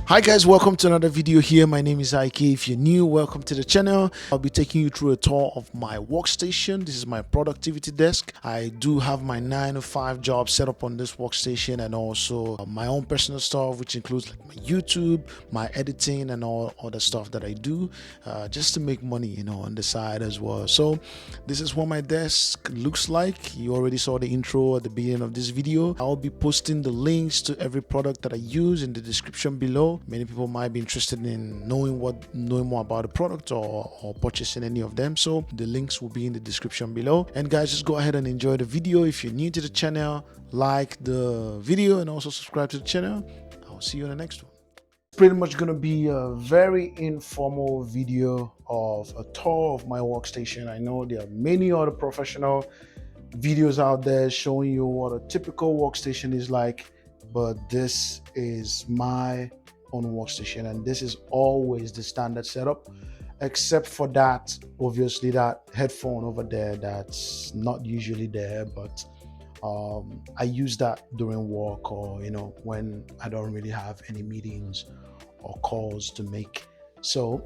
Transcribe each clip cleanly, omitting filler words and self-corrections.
Hi guys, welcome to another video here. My name is Ike. If you're new, welcome to the channel. I'll be taking you through a tour of my workstation. This is my productivity desk. I do have my 9 to 5 job set up on this workstation, and also my own personal stuff, which includes like my YouTube, my editing, and all other stuff that I do just to make money, on the side as well. So this is what my desk looks like. You already saw the intro at the beginning of this video. I'll be posting the links to every product that I use in the description below. Many people might be interested in knowing more about the product or purchasing any of them, so the links will be in the description below. And guys, just go ahead and enjoy the video. If you're new to the channel, like the video and also subscribe to the channel. I'll see you in the next one. Pretty much going to be a very informal video of a tour of my workstation. I know there are many other professional videos out there showing you what a typical workstation is like, but this is my own workstation, and this is always the standard setup, except for that, obviously, that headphone over there that's not usually there, but I use that during work, or when I don't really have any meetings or calls to make. So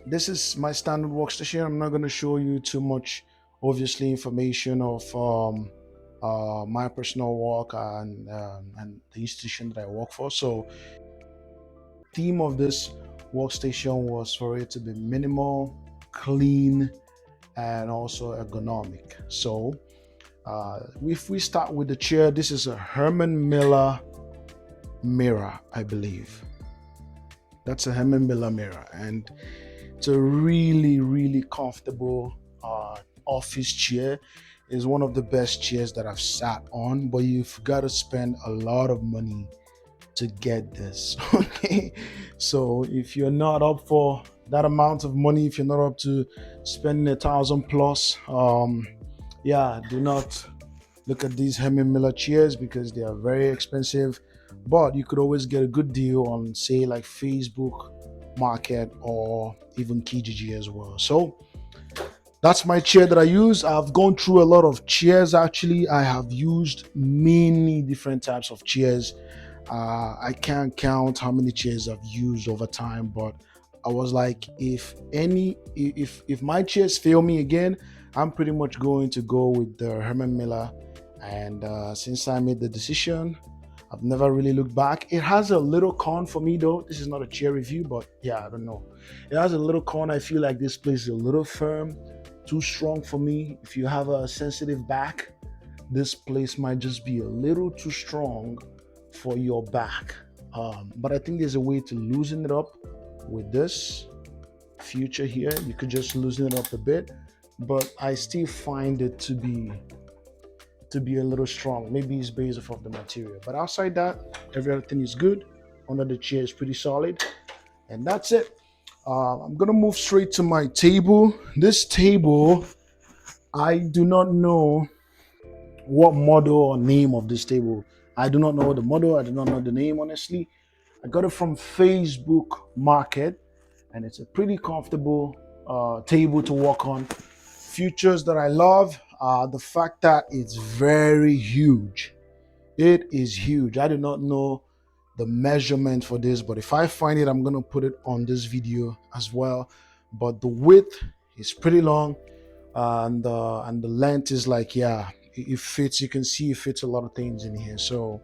this is my standard workstation. I'm not going to show you too much, obviously, information of my personal work and the institution that I work for. So theme of this workstation was for it to be minimal, clean, and also ergonomic. So if we start with the chair, this is a Herman Miller mirror, I believe. That's a Herman Miller mirror, and it's a really comfortable office chair. It's one of the best chairs that I've sat on, but you've got to spend a lot of money to get this. Okay, so if you're not up for that amount of money, if you're not up to spending $1,000 plus, do not look at these Herman Miller chairs, because they are very expensive. But you could always get a good deal on, say, like Facebook Market or even Kijiji as well. So that's my chair that I use. I've gone through a lot of chairs. Actually, I have used many different types of chairs. I can't count how many chairs I've used over time, but I was like, if my chairs fail me again, I'm pretty much going to go with the Herman Miller. And since I made the decision, I've never really looked back. It has a little con for me though. This is not a chair review, but yeah, I don't know. It has a little con. I feel like this place is a little firm, too strong for me. If you have a sensitive back, this place might just be a little too strong for your back. But I think there's a way to loosen it up with this feature here. You could just loosen it up a bit, but I still find it to be a little strong. Maybe it's based off of the material, but outside that, everything is good. Under the chair is pretty solid, and that's it. I'm gonna move straight to my table. This table, I do not know what model or name of this table. I do not know the model. I do not know the name, honestly. I got it from Facebook Market, and it's a pretty comfortable table to work on. Features that I love, the fact that it's very huge. It is huge. I do not know the measurement for this, but if I find it, I'm going to put it on this video as well. But the width is pretty long, and the length is like, yeah, it fits. You can see it fits a lot of things in here. So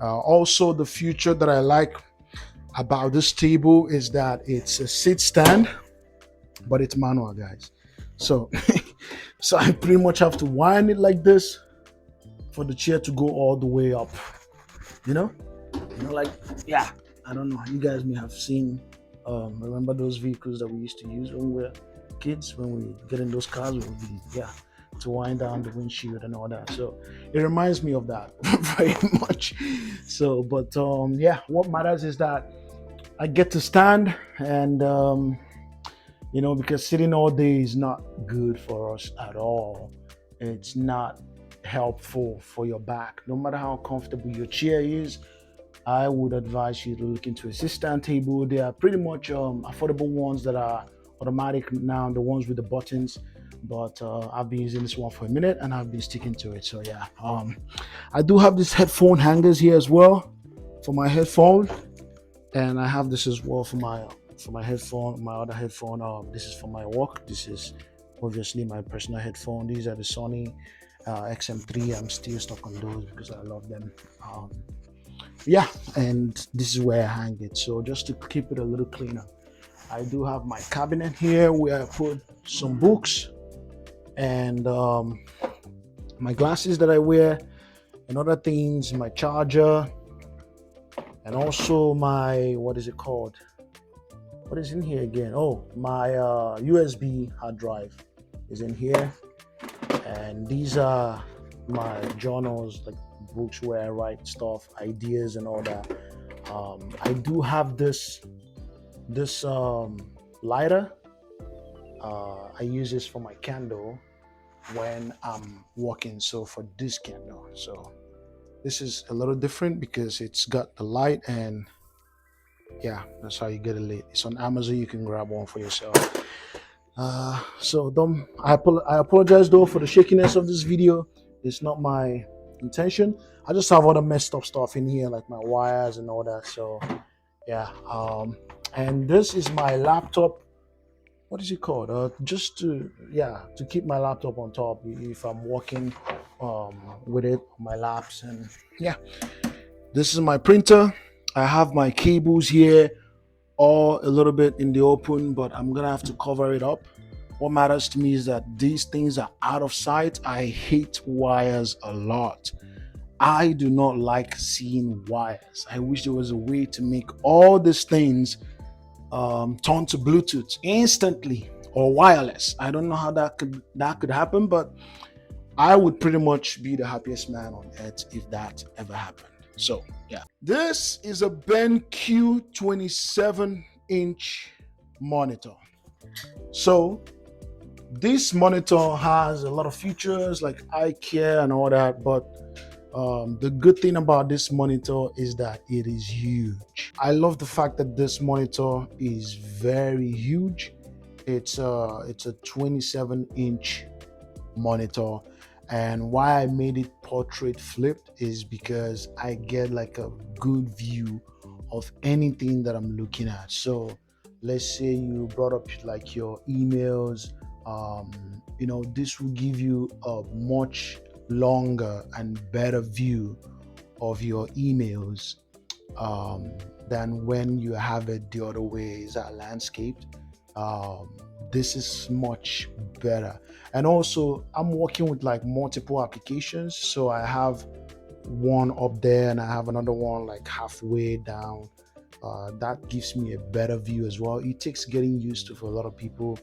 also the feature that I like about this table is that it's a sit stand, but it's manual, guys. So so I pretty much have to wind it like this for the chair to go all the way up, like, yeah, I don't know, you guys may have seen remember those vehicles that we used to use when we were kids, when we get in those cars, we would be, to wind down the windshield and all that. So it reminds me of that very much. So, but what matters is that I get to stand, and because sitting all day is not good for us at all. It's not helpful for your back. No matter how comfortable your chair is, I would advise you to look into a sit-stand table. They are pretty much affordable ones that are automatic now, the ones with the buttons. But I've been using this one for a minute and I've been sticking to it. So yeah, I do have these headphone hangers here as well for my headphone, and I have this as well for my headphone, my other headphone. This is for my work. This is obviously my personal headphone. These are the Sony XM3. I'm still stuck on those because I love them. Yeah, and this is where I hang it. So just to keep it a little cleaner, I do have my cabinet here where I put some books and my glasses that I wear and other things, my charger, and also my, what is it called? What is in here again? Oh, my USB hard drive is in here. And these are my journals, like books where I write stuff, ideas and all that. I do have this lighter. I use this for my candle when I'm walking. So for this candle, so this is a little different because it's got the light, and yeah, that's how you get it lit. It's on Amazon. You can grab one for yourself. So I apologize though for the shakiness of this video. It's not my intention. I just have other messed up stuff in here, like my wires and all that. So yeah, and this is my laptop. What is it called? Just to keep my laptop on top if I'm walking with it on my laps. And yeah, this is my printer. I have my cables here, all a little bit in the open, but I'm gonna have to cover it up. What matters to me is that these things are out of sight. I hate wires a lot. I do not like seeing wires. I wish there was a way to make all these things turn to Bluetooth instantly or wireless. I don't know how that could happen, but I would pretty much be the happiest man on earth if that ever happened. So yeah, this is a BenQ 27-inch monitor. So this monitor has a lot of features like eye care and all that, but the good thing about this monitor is that it is huge. I love the fact that this monitor is very huge. It's a 27-inch monitor, and why I made it portrait flipped is because I get like a good view of anything that I'm looking at. So let's say you brought up like your emails, this will give you a much longer and better view of your emails than when you have it the other way, is that landscaped. This is much better. And also I'm working with like multiple applications, so I have one up there and I have another one like halfway down. That gives me a better view as well. It takes getting used to for a lot of people,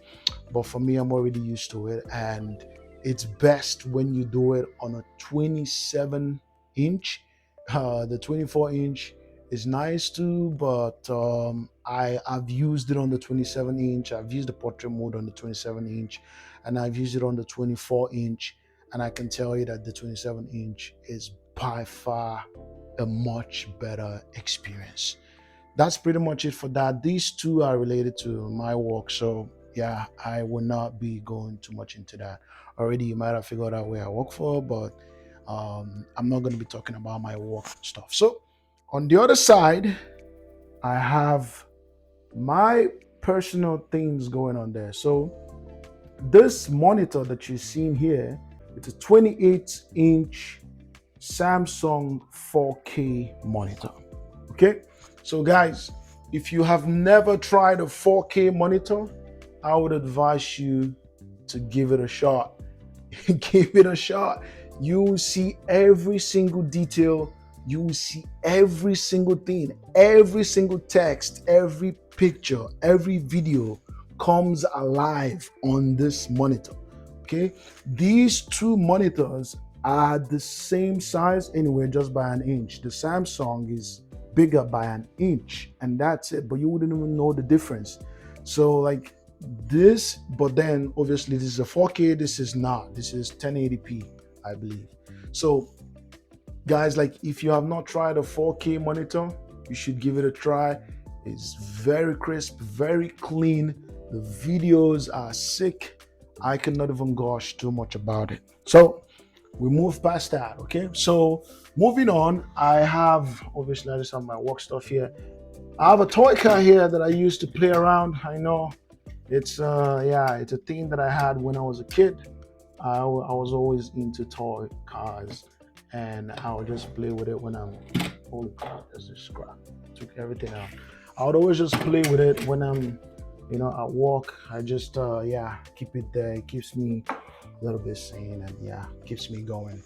but for me, I'm already used to it, and it's best when you do it on a 27-inch. The 24-inch is nice too, but I've used it on the 27-inch. I've used the portrait mode on the 27-inch, and I've used it on the 24-inch, and I can tell you that the 27-inch is by far a much better experience. That's pretty much it for that. These two are related to my work, so yeah, I will not be going too much into that. Already you might have figured out where I work for, but I'm not going to be talking about my work stuff. So on the other side, I have my personal things going on there. So this monitor that you're seeing here, it's a 28-inch Samsung 4K monitor. Okay, so guys, if you have never tried a 4K monitor, I would advise you to give it a shot. Give it a shot. You will see every single detail. You will see every single thing, every single text, every picture, every video comes alive on this monitor. Okay, these two monitors are the same size anyway, just by an inch. The Samsung is bigger by an inch, and that's it, but you wouldn't even know the difference. So like this, but then obviously this is a 4K, this is not, this is 1080p, I believe. So guys, like if you have not tried a 4K monitor, you should give it a try. It's very crisp, very clean, The videos are sick. I cannot even gush too much about it. So we move past that. Okay, so moving on, I have, obviously I just have my work stuff here. I have a toy car here that I used to play around. I know it's yeah, it's a thing that I had when I was a kid. I was always into toy cars, and I would just play with it when I'm. Holy crap! There's this scrap. Took everything out. I would always just play with it when I'm, at work. I just yeah, keep it there. It keeps me a little bit sane, and yeah, keeps me going.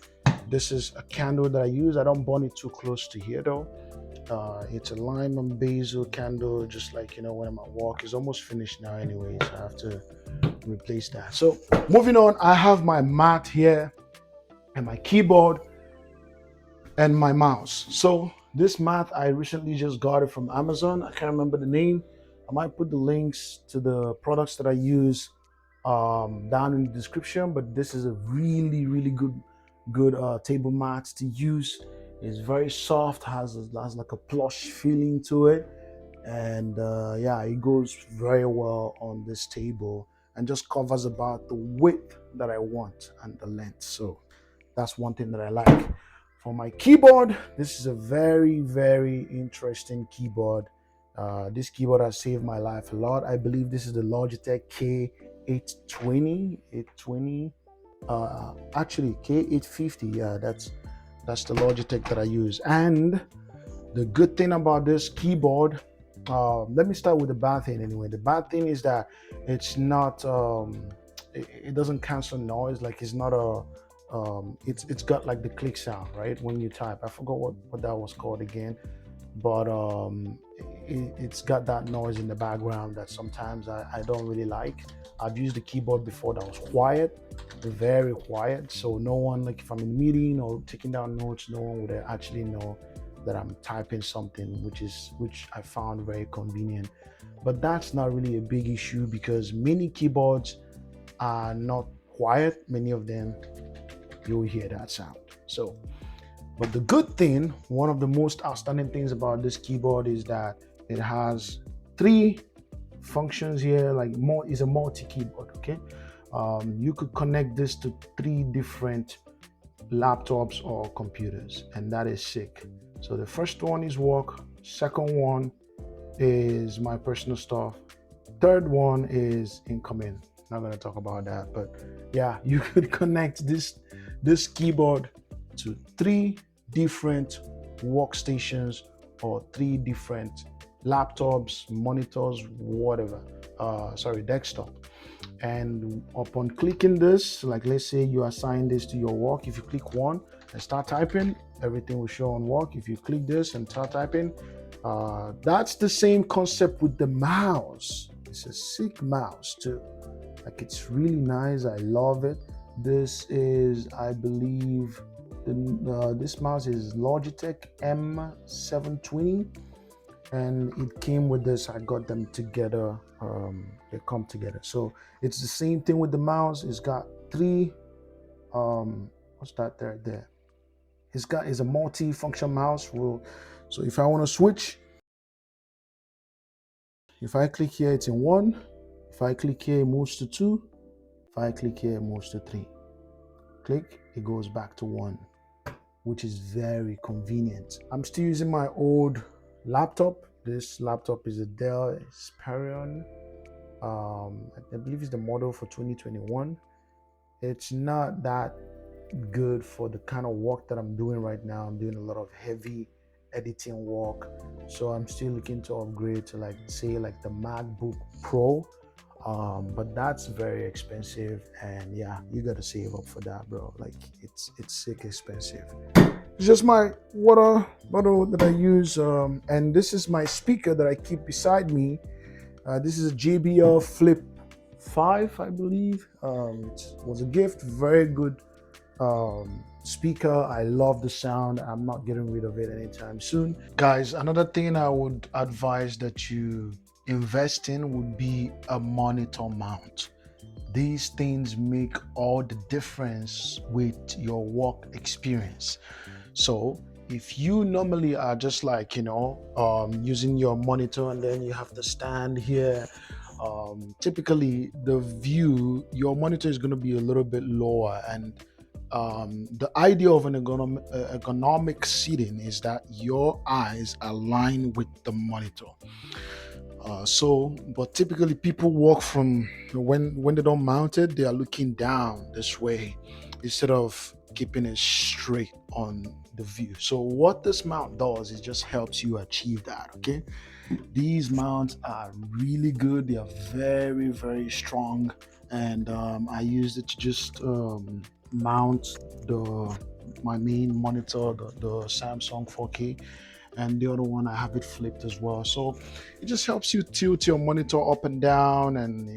This is a candle that I use. I don't burn it too close to here though. It's a lime and basil candle, just like when I'm at work. It's almost finished now, anyways. I have to replace that. So moving on, I have my mat here and my keyboard and my mouse. So this mat, I recently just got it from Amazon. I can't remember the name. I might put the links to the products that I use down in the description, but this is a really, really good table mat to use. It's very soft, has like a plush feeling to it, and yeah, it goes very well on this table and just covers about the width that I want and the length. So that's one thing that I like. For my keyboard, this is a very, very interesting keyboard. This keyboard has saved my life a lot. I believe this is the Logitech K820, 820, actually K850. Yeah, that's the Logitech that I use. And the good thing about this keyboard, let me start with the bad thing anyway. The bad thing is that it's not, it doesn't cancel noise. Like it's not a, it's got like the click sound, right? When you type, I forgot what that was called again, but it's got that noise in the background that sometimes I don't really like. I've used the keyboard before that was quiet, very quiet, so no one, like if I'm in a meeting or taking down notes, no one would actually know that I'm typing something, which I found very convenient. But that's not really a big issue because many keyboards are not quiet. Many of them, you'll hear that sound. So, but the good thing, one of the most outstanding things about this keyboard is that it has 3 functions here. Like is a multi keyboard. Okay, you could connect this to 3 different laptops or computers, and that is sick. So the first one is work, second one is my personal stuff, third one is incoming. Not going to talk about that, but yeah, you could connect this keyboard to 3 different workstations or 3 different laptops, monitors, whatever, desktop. And upon clicking this, like let's say you assign this to your work, if you click one and start typing, everything will show on work. If you click this and start typing, that's the same concept with the mouse. It's a sick mouse too. Like it's really nice. I love it. This is, I believe, this mouse is Logitech M720, and it came with this. I got them together. They come together. So it's the same thing with the mouse. It's got 3. What's that there? It's a multi-function mouse. So if I want to switch, if I click here, it's in 1. If I click here, it moves to 2. If I click here, it moves to 3. Click, it goes back to 1, which is very convenient. I'm still using my old laptop. This laptop is a Dell Inspiron. I believe it's the model for 2021. It's not that good for the kind of work that I'm doing right now. I'm doing a lot of heavy editing work, so I'm still looking to upgrade to like the MacBook Pro, but that's very expensive, and yeah, you gotta save up for that, bro. Like it's sick expensive. It's just my water bottle that I use, and this is my speaker that I keep beside me. This is a JBL Flip 5, I believe. It was a gift. Very good speaker. I love the sound. I'm not getting rid of it anytime soon. Guys, another thing I would advise that you invest in would be a monitor mount. These things make all the difference with your work experience. So if you normally are just like using your monitor and then you have to stand here typically the view, your monitor is going to be a little bit lower, and the idea of an ergonomic seating is that your eyes align with the monitor. But typically people walk from when they don't mount it, they are looking down this way instead of keeping it straight on the view. So what this mount does is just helps you achieve that. Okay, these mounts are really good. They are very, very strong, and I used it to just mount the my main monitor, the Samsung 4K, and the other one I have it flipped as well. So it just helps you tilt your monitor up and down, and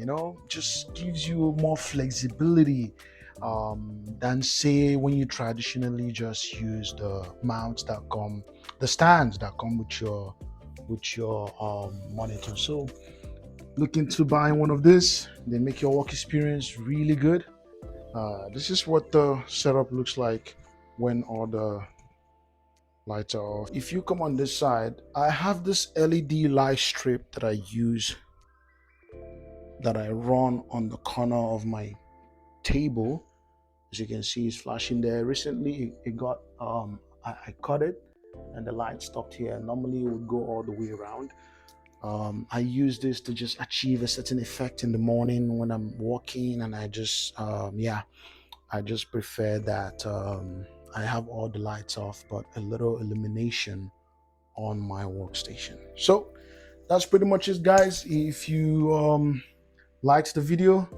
just gives you more flexibility than say when you traditionally just use the mounts that come, the stands that come with your monitor. So look into buying one of this. They make your work experience really good. This is what the setup looks like when all the lights are off. If you come on this side, I have this LED light strip that I use, that I run on the corner of my table. As you can see, it's flashing there. Recently it got I cut it and the light stopped here. Normally it would go all the way around. I use this to just achieve a certain effect in the morning when I'm walking, and I just I just prefer that I have all the lights off but a little illumination on my workstation. So that's pretty much it, guys. If you liked the video,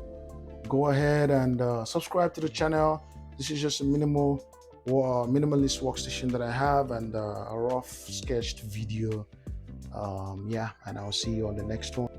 go ahead and subscribe to the channel. This is just a minimalist workstation that I have, and a rough sketched video. And I'll see you on the next one.